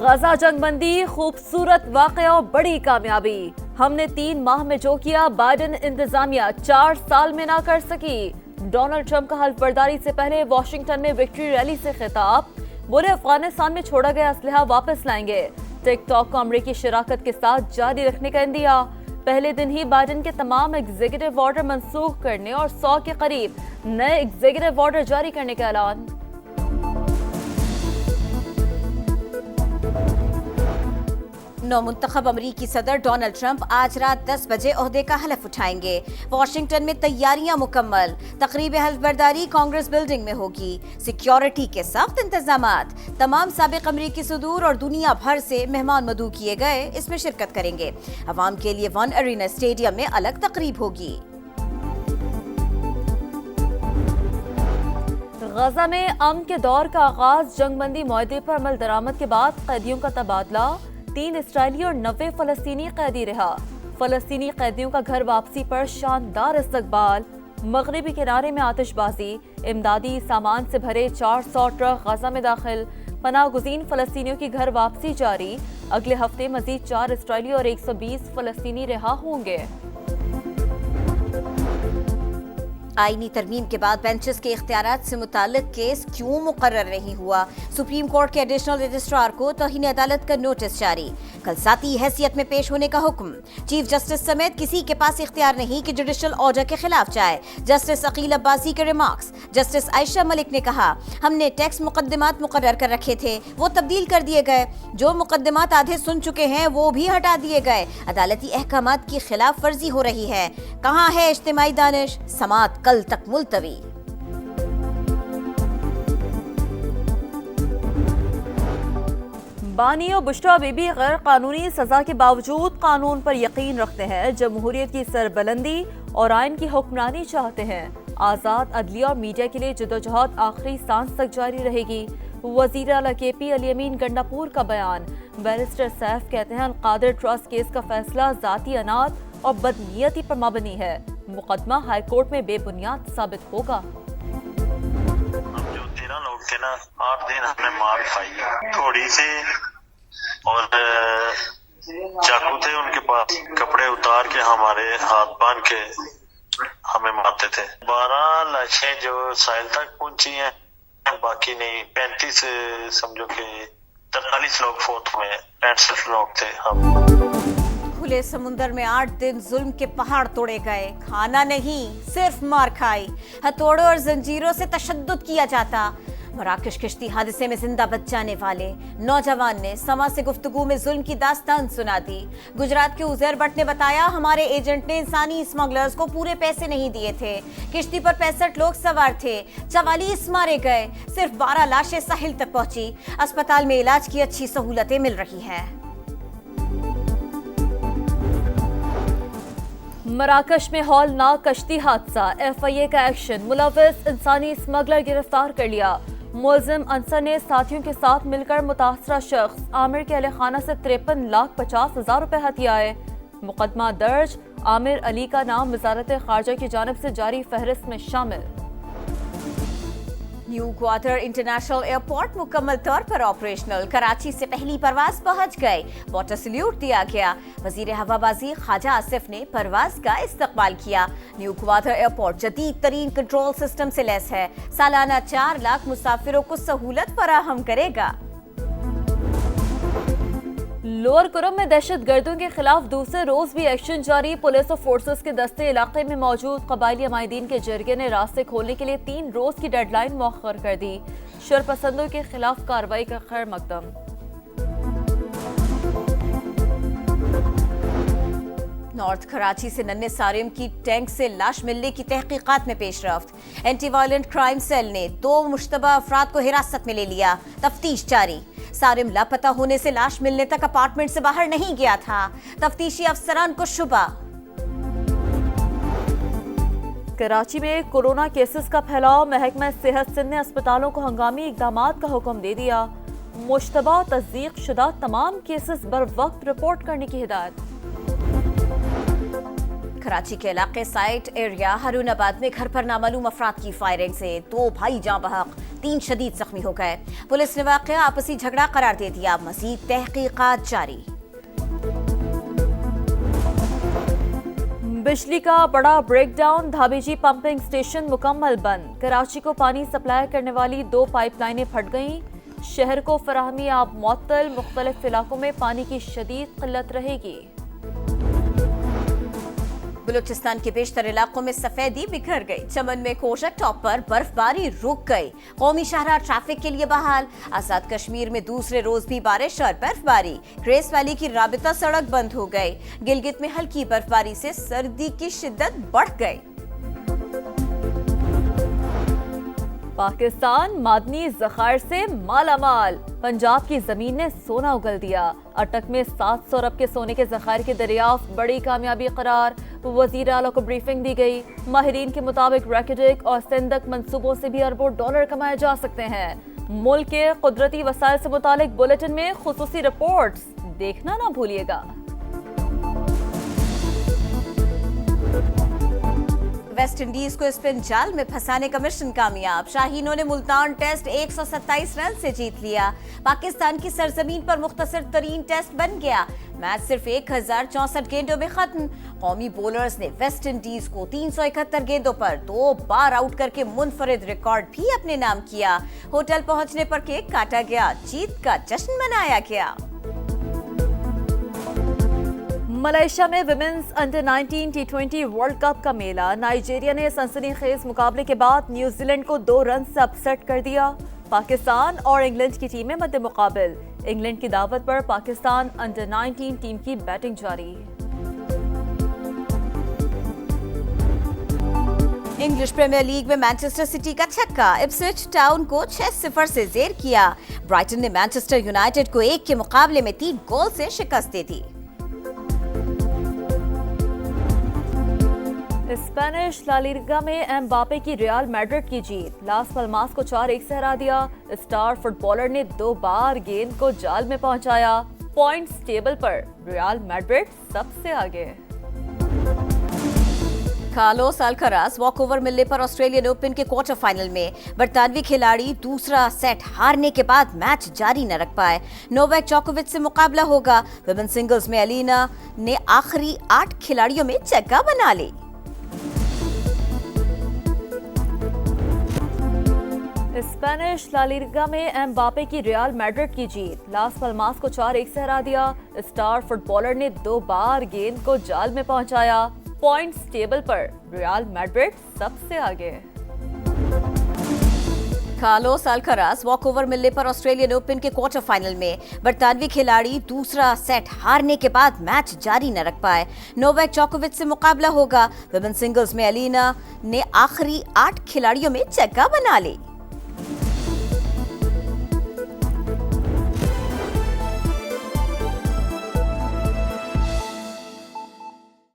गजा जंगबंदी खूबसूरत वाकया और बड़ी कामयाबी। हमने 3 माह में जो किया बाइडेन इंतजामिया 4 साल में ना कर सकी। डोनाल्ड ट्रंप का हल्फ बर्दारी से पहले वाशिंगटन में विक्ट्री रैली से खिताब। बोले अफगानिस्तान में छोड़ा गया असलहा वापस लाएंगे। टिकटॉक को अमरीकी शराकत के साथ जारी रखने का इंदिया। पहले दिन ही बाइडेन के तमाम एग्जीक्यूटिव ऑर्डर मंसूख करने और 100 के करीब नए एग्जीक्यूटिव ऑर्डर जारी करने का ऐलान। नौमुंतखब अमरीकी सदर डोनाल्ड ट्रंप आज रात 10 बजे ओहदे का हलफ उठाएंगे। वॉशिंगटन में तैयारियां मुकम्मल। तकरीब हल्फ बर्दारी कांग्रेस बिल्डिंग में होगी। सिक्योरिटी के सख्त इंतजामात। तमाम साबिक अमरीकी सदूर और दुनिया भर से मेहमान मदऊ किए गए इसमें शिरकत करेंगे। अवाम के लिए वन अरीना स्टेडियम में अलग तकरीब होगी। गजा में अमन के दौर का आगाज। जंगबंदी मुआहदे पर अमल दरामद के बाद कैदियों का तबादला। 3 इसराइली और 90 फलस्तीनी कैदी रहा। फलस्तीनी कैदियों का घर वापसी पर शानदार इस्तकबाल। मगरिबी किनारे में आतिशबाजी। इमदादी सामान से भरे 400 ट्रक गजा में दाखिल। पनाह गुज़ीन फलस्तीनियों की घर वापसी जारी। अगले हफ्ते मजीद 4 इसराइली और 120 फलस्तीनी रिहा होंगे। आईनी तरमीम के बाद बेंचेस के इख्तियारात से मुताल्लिक केस क्यों मुकर्रर नहीं हुआ। सुप्रीम कोर्ट के एडिशनल रजिस्ट्रार को तौहीन अदालत का नोटिस जारी। कल ज़ाती हैसियत में पेश होने का हुक्म। चीफ जस्टिस समेत किसी के पास इख्तियार नहीं कि जुडिशल ऑर्डर के खिलाफ जाए। जस्टिस अकील अब्बासी के रिमार्क्स। जस्टिस आयशा मलिक ने कहा, हमने टैक्स मुकदमात मुकर्रर कर रखे थे, वो तब्दील कर दिए गए। जो मुकदमात आधे सुन चुके हैं वो भी हटा दिए गए। अदालती अहकामात की खिलाफ वर्जी हो रही है। कहाँ है इज्तिमाई दानिश? समाअत कल तक मुलतवी। बानी और बुशरा बीबी गैर कानूनी सजा के बावजूद कानून पर यकीन रखते हैं। जमहूरियत की सरबलंदी और आइन की हुक्मरानी चाहते हैं। आज़ाद अदलिया और मीडिया के लिए जदोजहद आखिरी सांस तक जारी रहेगी। वज़ीर आला KP अली अमीन गंडापुर का बयान। बैरिस्टर सैफ कहते हैं अलकादिर ट्रस्ट केस का फैसला ज़ाती अनाद और बदनीयती पर मबनी है। मुकदमा हाईकोर्ट में बेबुनियाद साबित होगा। हम जो 13 लोग थे ना, 8 दिन हमने मार खाई थोड़ी से, और चाकू थे उनके पास। कपड़े उतार के हमारे हाथ बांध के हमें मारते थे। 12 लाशें जो साहिल तक पहुंची हैं, बाकी नहीं। 35 समझो कि 43 लोग फोत हुए। 65 लोग थे हम। खुले समुंदर में 8 दिन जुल्म के पहाड़ तोड़े गए। खाना नहीं, सिर्फ मार खाई। हथौड़ों और जंजीरों से तशद्दुद किया जाता। मराकश किश्ती हादसे में जिंदा बच जाने वाले नौजवान ने समा से गुफ्तगू में जुल्म की दास्तान सुना दी। गुजरात के उजैर भट्ट ने बताया, हमारे एजेंट ने इंसानी स्मगलर्स को पूरे पैसे नहीं दिए थे। किश्ती पर 65 लोग सवार थे। 44 मारे गए। सिर्फ 12 लाशें साहिल तक पहुंची। अस्पताल में इलाज की अच्छी सहूलतें मिल रही हैं। मराकश में हौलनाक कश्ती हादसा। FIA का एक्शन। मुलविस इंसानी स्मगलर गिरफ्तार कर लिया। मुलजिम अंसर ने साथियों के साथ मिलकर मुतासरा शख्स आमिर के अहलखाना से 53,50,000 रुपए हथियाए। मुकदमा दर्ज। आमिर अली का नाम वजारत खारजा की जानिब से जारी फहरिस्त में शामिल। न्यू ग्वादर इंटरनेशनल एयरपोर्ट मुकम्मल तौर पर ऑपरेशनल। कराची से पहली परवाज पहुंच गई। वाटर सल्यूट दिया गया। वजीर हवाबाजी ख्वाजा आसिफ ने परवाज का इस्तकबाल किया। न्यू ग्वादर एयरपोर्ट जदीद तरीन कंट्रोल सिस्टम से लैस है। सालाना 4 लाख मुसाफिरों को सहूलत फराहम करेगा। लोअर कुरम में दहशत गर्दों के खिलाफ दूसरे रोज भी एक्शन जारी। पुलिस और फोर्सेस के दस्ते इलाके में मौजूद कबायली अमायदीन के जरिए ने रास्ते खोलने के लिए 3 रोज की डेडलाइन मौखर कर दी। शरपसंदों के खिलाफ कार्रवाई का खैर मकदम। नॉर्थ कराची से नन्हे सारिम की टैंक से लाश मिलने की तहकीकात में पेशरफ्त। एंटी वायलेंट क्राइम सेल ने 2 मुश्तबा अफराद को हिरासत में ले लिया। तफ्तीश जारी। सारिम लापता होने से लाश मिलने तक अपार्टमेंट से बाहर नहीं गया था। तफ्तीशी अफसरान को शुबा। कराची में कोरोना केसेस का फैलाव। महकमा सेहत सिंध ने अस्पतालों को हंगामी इकदामात का हुक्म दे दिया। मुश्तबा तस्दीक शुदा तमाम केसेस बर वक्त रिपोर्ट करने की हिदायत। कराची के इलाके साइट एरिया हरुनाबाद में घर पर नामालूम अफराद की फायरिंग से 2 भाई जाँ बहक 3 शदीद जख्मी हो गए। पुलिस ने वाक़या आपसी झगड़ा करार दे दिया। मज़ीद तहकीकात जारी। बिजली का बड़ा ब्रेकडाउन, धाबेजी पंपिंग स्टेशन मुकम्मल बंद। कराची को पानी सप्लाई करने वाली 2 पाइपलाइनें फट गईं। शहर को फराहमी आब मुअत्तल, मुख्तलिफ इलाकों में पानी की शदीद किल्लत रहेगी। बलूचिस्तान के बेशतर इलाकों में सफेदी बिखर गई। चमन में कोशक टॉप पर बर्फबारी रुक गई। कौमी शाहराह ट्रैफिक के लिए बहाल। आजाद कश्मीर में दूसरे रोज भी बारिश और बर्फबारी। ग्रेस वैली की राबिता सड़क बंद हो गई। गिलगित में हल्की बर्फबारी से सर्दी की शिद्दत बढ़ गई। पाकिस्तान मादनी ज़खायर से मालामाल। पंजाब की जमीन ने सोना उगल दिया। अटक में 700 अरब के सोने के ज़खायर की दरियाफ्त बड़ी कामयाबी करार। वज़ीर आला को ब्रीफिंग दी गई। माहिरीन के मुताबिक रैकेटिक और सिंदक मंसूबों से भी अरबों डॉलर कमाए जा सकते हैं। मुल्क के कुदरती वसाइल से मुतालिक बुलेटिन में खुसूसी रिपोर्ट्स देखना ना भूलिएगा। वेस्ट इंडीज को स्पिन जाल में फंसाने का मिशन कामयाब। शाहीनों ने मुल्तान टेस्ट 127 रन से जीत लिया। पाकिस्तान की सरजमीन पर मुख्तसर तरीन टेस्ट बन गया। मैच सिर्फ 1064 गेंदों में खत्म। कौमी बॉलर्स ने वेस्ट इंडीज को 371 गेंदों पर 2 बार आउट करके मुनफरिद रिकॉर्ड भी अपने नाम किया। होटल पहुंचने पर केक काटा गया। जीत का जश्न मनाया गया। मलेशिया में women's under 19 T20 world cup का मेला। नाइजीरिया ने सनसनीखेज मुकाबले के बाद न्यूजीलैंड को 2 रन से अपसेट कर दिया। पाकिस्तान और इंग्लैंड की टीमें मद्दे मुकाबिल। इंग्लैंड की दावत पर पाकिस्तान अंडर 19 टीम की बैटिंग जारी। इंग्लिश प्रीमियर लीग में मैनचेस्टर सिटी का छक्का। इप्सविच टाउन को 6-0 से जेर किया। ब्राइटन ने मैनचेस्टर यूनाइटेड को 1 के मुकाबले में 3 गोल से शिकस्त दे दी। स्पेनिश ला लीगा में एम्बापे की रियल मैड्रिड की जीत। लास पाल्मास को 4-1 से हरा दिया। स्टार फुटबॉलर ने 2 बार गेंद को जाल में पहुंचाया। पॉइंट्स टेबल पर रियल मैड्रिड सबसे आगे। कार्लोस अल्काराज वॉकओवर मिलने पर ऑस्ट्रेलियन ओपन के क्वार्टर फाइनल में। बरतानवी खिलाड़ी दूसरा सेट हारने के बाद मैच जारी न रख पाए। नोवाक जोकोविच से मुकाबला होगा। विमेन सिंगल्स में एलिना ने आखिरी 8 खिलाड़ियों में जगह बना ली। स्पेनिश ला लीगा में एम्बापे की रियल मैड्रिड की जीत। लास पाल्मास को 4-1 से हरा दिया। स्टार फुटबॉलर ने 2 बार गेंद को जाल में पहुंचाया। पॉइंट्स टेबल पर रियल मैड्रिड सबसे आगे। कार्लोस अल्काराज वॉकओवर मिलने पर ऑस्ट्रेलियन ओपन के क्वार्टर फाइनल में। बरतानवी खिलाड़ी दूसरा सेट हारने के बाद मैच जारी न रख पाए। नोवाक जोकोविच से मुकाबला होगा। विमेन सिंगल्स में एलिना ने आखिरी 8 खिलाड़ियों में जगह बना ली।